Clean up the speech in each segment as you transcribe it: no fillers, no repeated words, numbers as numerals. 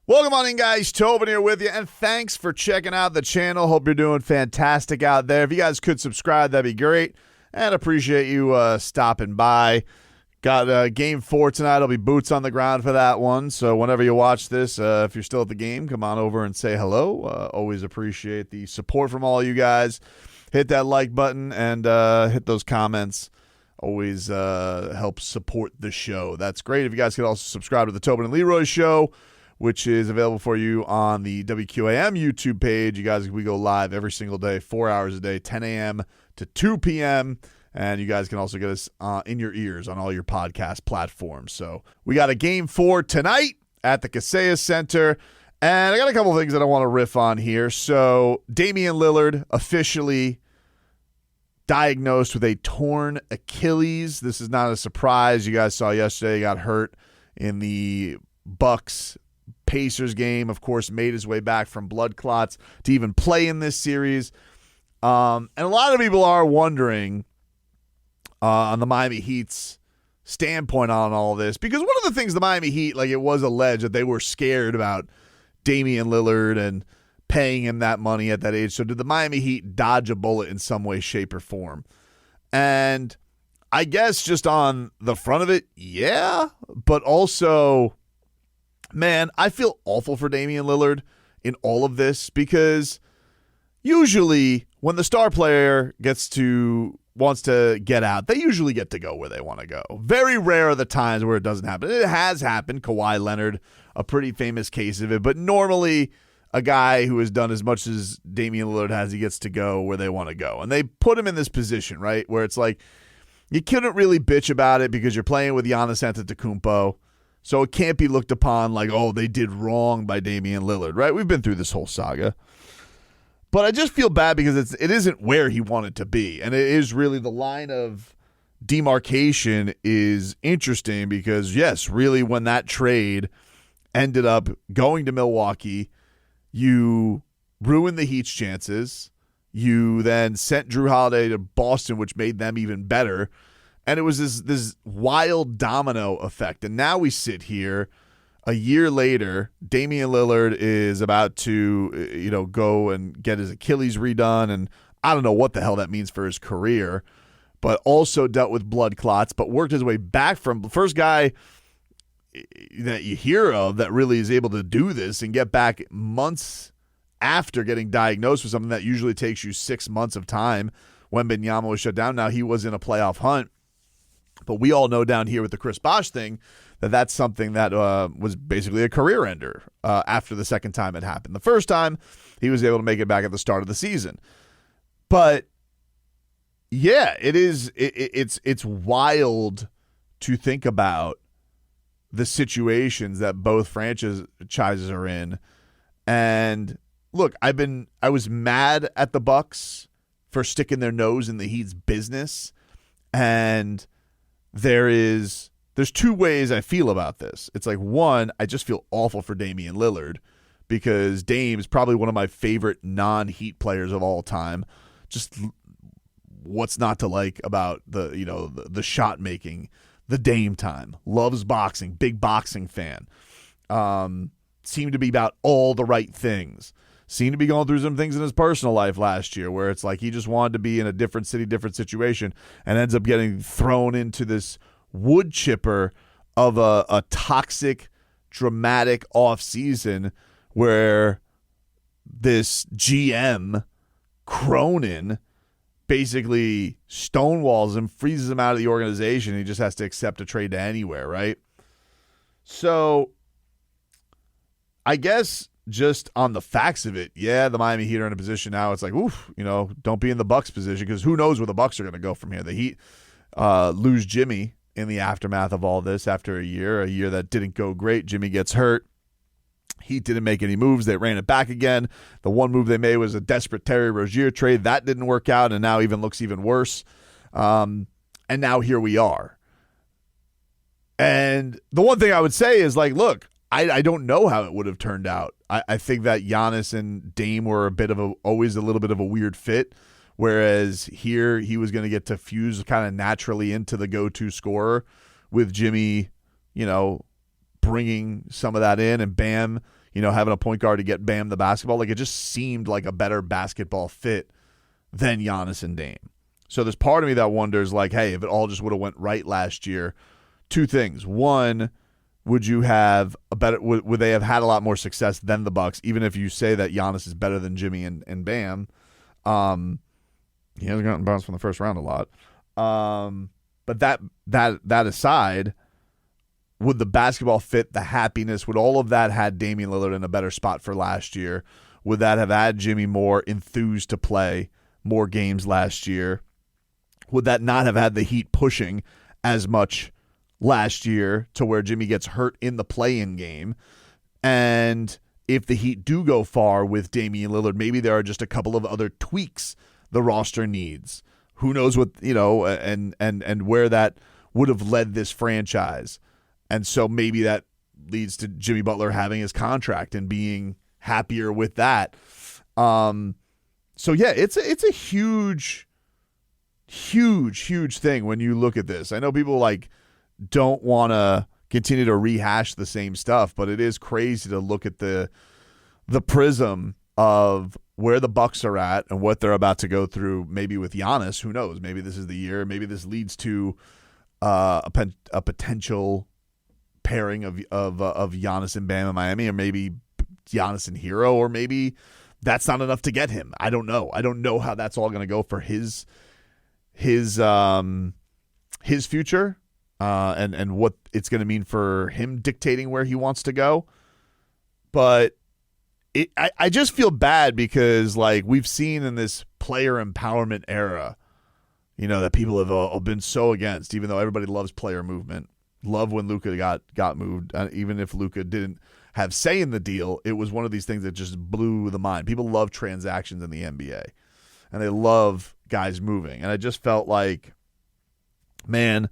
Welcome on in, guys. Tobin here with you, and thanks for checking out the channel. Hope you're doing fantastic out there. If you guys could subscribe, that'd be great, and appreciate you stopping by. Got Game 4 tonight. I'll be boots on the ground for that one, so whenever you watch this, if you're still at the game, come on over and say hello. Always appreciate the support from all you guys. Hit that like button and hit those comments. Always helps support the show. That's great. If you guys could also subscribe to the Tobin and Leroy show, which is available for you on the WQAM YouTube page. You guys, we go live every single day, 4 hours a day, 10 a.m. to 2 p.m., and you guys can also get us in your ears on all your podcast platforms. So we got a Game 4 tonight at the Kaseya Center, and I got a couple of things that I want to riff on here. So Damian Lillard officially diagnosed with a torn Achilles. This is not a surprise. You guys saw yesterday he got hurt in the Bucks Pacers game. Of course, made his way back from blood clots to even play in this series. And a lot of people are wondering on the Miami Heat's standpoint on all this, because one of the things the Miami Heat, like, it was alleged that they were scared about Damian Lillard and paying him that money at that age. So did the Miami Heat dodge a bullet in some way, shape, or form? And I guess just on the front of it, yeah, but also, man, I feel awful for Damian Lillard in all of this, because usually when the star player wants to get out, they usually get to go where they want to go. Very rare are the times where it doesn't happen. It has happened. Kawhi Leonard, a pretty famous case of it, but normally a guy who has done as much as Damian Lillard has, he gets to go where they want to go. And they put him in this position, right, where it's like you couldn't really bitch about it because you're playing with Giannis Antetokounmpo. So it can't be looked upon like, oh, they did wrong by Damian Lillard, right? We've been through this whole saga. But I just feel bad because it isn't where he wanted to be. And it is really, the line of demarcation is interesting because, yes, really when that trade ended up going to Milwaukee, you ruined the Heat's chances. You then sent Drew Holiday to Boston, which made them even better. And it was this wild domino effect. And now we sit here a year later. Damian Lillard is about to, go and get his Achilles redone. And I don't know what the hell that means for his career, but also dealt with blood clots, but worked his way back from the first guy that you hear of that really is able to do this and get back months after getting diagnosed with something that usually takes you 6 months of time. When Wembanyama was shut down, now he was in a playoff hunt. But we all know down here with the Chris Bosh thing that that's something that was basically a career ender after the second time it happened. The first time, he was able to make it back at the start of the season. But, yeah, it's wild to think about the situations that both franchises are in. And, look, I was mad at the Bucks for sticking their nose in the Heat's business, and there's two ways I feel about this. It's like, one, I just feel awful for Damian Lillard because Dame is probably one of my favorite non-Heat players of all time. Just what's not to like about the shot making, the Dame time. Loves boxing, big boxing fan. Seemed to be about all the right things. Seemed to be going through some things in his personal life last year where it's like he just wanted to be in a different city, different situation, and ends up getting thrown into this wood chipper of a toxic, dramatic offseason where this GM, Cronin, basically stonewalls him, freezes him out of the organization. He just has to accept a trade to anywhere, right? So I guess just on the facts of it, yeah, the Miami Heat are in a position now. It's like, oof, don't be in the Bucks position because who knows where the Bucks are going to go from here. The Heat lose Jimmy in the aftermath of all this after a year that didn't go great. Jimmy gets hurt. Heat didn't make any moves. They ran it back again. The one move they made was a desperate Terry Rozier trade. That didn't work out, and now looks even worse. And now here we are. And the one thing I would say is, like, look, I don't know how it would have turned out. I think that Giannis and Dame were always a little bit of a weird fit, whereas here he was going to get to fuse kind of naturally into the go-to scorer with Jimmy, bringing some of that in, and Bam, having a point guard to get Bam the basketball. Like, it just seemed like a better basketball fit than Giannis and Dame. So there's part of me that wonders, like, hey, if it all just would have went right last year, two things. One, would you have a better? Would they have had a lot more success than the Bucks? Even if you say that Giannis is better than Jimmy and Bam, he hasn't gotten bounced from the first round a lot. But that aside, would the basketball fit, the happiness, would all of that had Damian Lillard in a better spot for last year? Would that have had Jimmy more enthused to play more games last year? Would that not have had the Heat pushing as much last year to where Jimmy gets hurt in the play-in game? And if the Heat do go far with Damian Lillard, maybe there are just a couple of other tweaks the roster needs. Who knows what, and where that would have led this franchise. And so maybe that leads to Jimmy Butler having his contract and being happier with that. So yeah, it's a huge thing when you look at this. I know people don't want to continue to rehash the same stuff, but it is crazy to look at the prism of where the Bucks are at and what they're about to go through. Maybe with Giannis, who knows? Maybe this is the year. Maybe this leads to a potential pairing of Giannis and Bam in Miami, or maybe Giannis and Hero, or maybe that's not enough to get him. I don't know. I don't know how that's all going to go for his future, and what it's going to mean for him dictating where he wants to go. But I just feel bad because we've seen in this player empowerment era, that people have been so against, even though everybody loves player movement. Love when Luka got moved. Even if Luka didn't have say in the deal, it was one of these things that just blew the mind. People love transactions in the NBA, and they love guys moving. And I just felt like, man,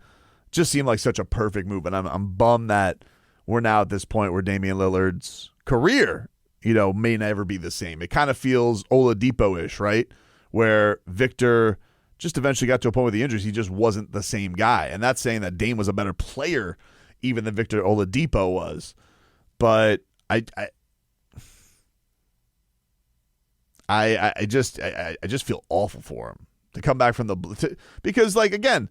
just seemed like such a perfect move. And I'm bummed that we're now at this point where Damian Lillard's career, may never be the same. It kind of feels Oladipo-ish, right? Where Victor just eventually got to a point with the injuries, he just wasn't the same guy. And that's saying that Dame was a better player even than Victor Oladipo was. But I just feel awful for him to come back from because again,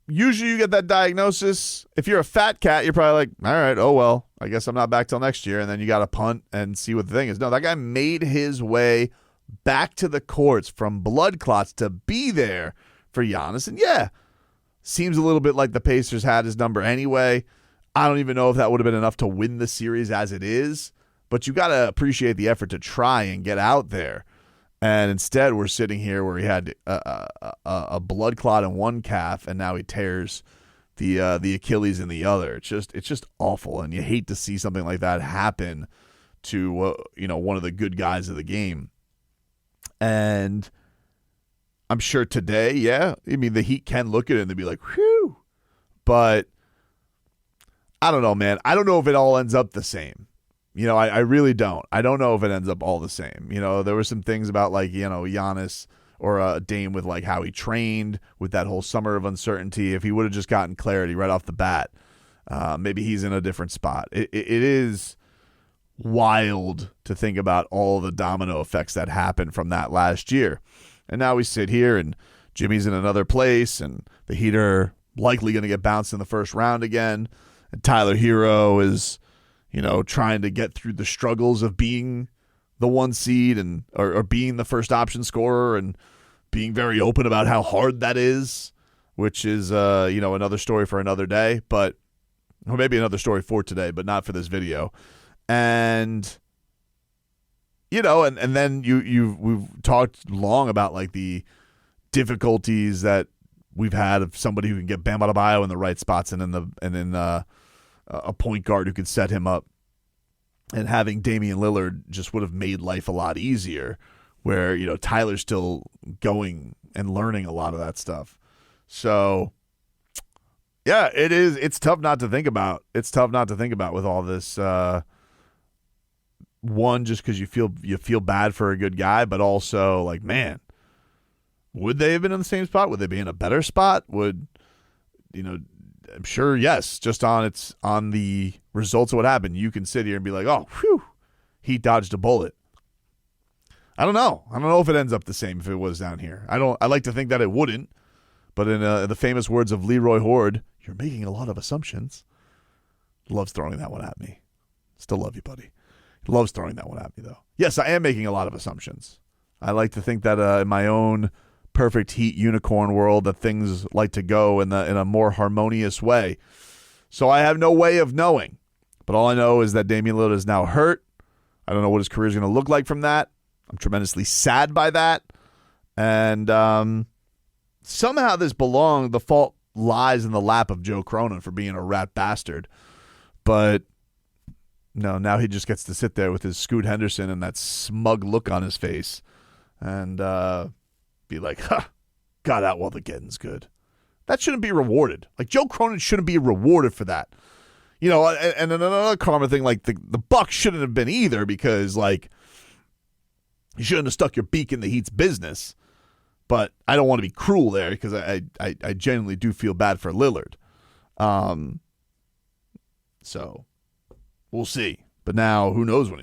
usually you get that diagnosis. If you're a fat cat, you're probably like, all right, oh well, I guess I'm not back till next year, and then you got to punt and see what the thing is. No, that guy made his way back to the courts from blood clots to be there for Giannis. And yeah, seems a little bit like the Pacers had his number anyway. I don't even know if that would have been enough to win the series as it is, but you got to appreciate the effort to try and get out there. And instead, we're sitting here where he had a blood clot in one calf, and now he tears the Achilles in the other. It's just awful, and you hate to see something like that happen to one of the good guys of the game. And I'm sure today, yeah, I mean, the Heat can look at it and they'd be like, whew. But I don't know, man. I don't know if it all ends up the same. I really don't. I don't know if it ends up all the same. There were some things about Giannis or Dame with how he trained with that whole summer of uncertainty. If he would have just gotten clarity right off the bat, maybe he's in a different spot. It is wild to think about all the domino effects that happened from that last year. And now we sit here and Jimmy's in another place, and the Heat are likely going to get bounced in the first round again. And Tyler Hero is, trying to get through the struggles of being the one seed and or being the first option scorer, and being very open about how hard that is, which is another story for another day, or maybe another story for today, but not for this video. And and then we've talked long about the difficulties that we've had of somebody who can get Bam Adebayo in the right spots and in a point guard who could set him up. And having Damian Lillard just would have made life a lot easier, where Tyler's still going and learning a lot of that stuff. So yeah, it's tough not to think about. It's tough not to think about with all this. One, just because you feel bad for a good guy, but also man, would they have been in the same spot? Would they be in a better spot? Would I'm sure, yes, just on the results of what happened, you can sit here and be like, oh, whew, he dodged a bullet. I don't know. I don't know if it ends up the same if it was down here. I like to think that it wouldn't. But in the famous words of Leroy Horde, you're making a lot of assumptions. Loves throwing that one at me. Still love you, buddy. Loves throwing that one at me, though. Yes, I am making a lot of assumptions. I like to think that in my own perfect heat unicorn world that things like to go in a more harmonious way. So I have no way of knowing. But all I know is that Damian Lillard is now hurt. I don't know what his career is going to look like from that. I'm tremendously sad by that. And somehow the fault lies in the lap of Joe Cronin for being a rat bastard. But no, now he just gets to sit there with his Scoot Henderson and that smug look on his face and be like, ha, got out while the getting's good. That shouldn't be rewarded. Like, Joe Cronin shouldn't be rewarded for that. You know, and another karma thing, like the Bucks shouldn't have been either because, like, you shouldn't have stuck your beak in the Heat's business. But I don't want to be cruel there because I genuinely do feel bad for Lillard. So we'll see. But now, who knows when?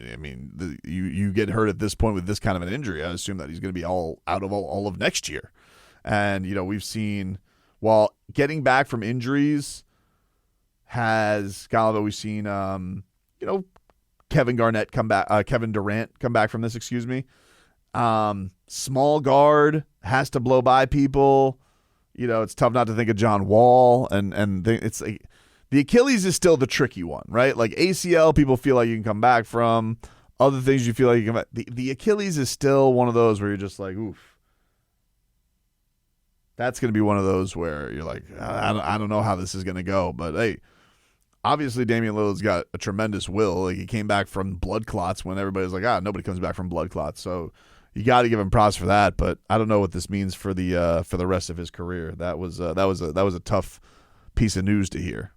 You get hurt at this point with this kind of an injury. I assume that he's going to be all out of all of next year. And, you know, we've seen, while getting back from injuries has gone, we've seen, Kevin Durant come back from this, excuse me. Small guard has to blow by people. You know, it's tough not to think of John Wall. And it's like, the Achilles is still the tricky one, right? Like ACL, people feel like you can come back from. Other things you feel like you can come back. The Achilles is still one of those where you're just like, oof. That's going to be one of those where you're like, I don't know how this is going to go. But, hey, obviously Damian Lillard's got a tremendous will. Like, he came back from blood clots when everybody's like, nobody comes back from blood clots. So you got to give him props for that. But I don't know what this means for the rest of his career. That was a tough piece of news to hear.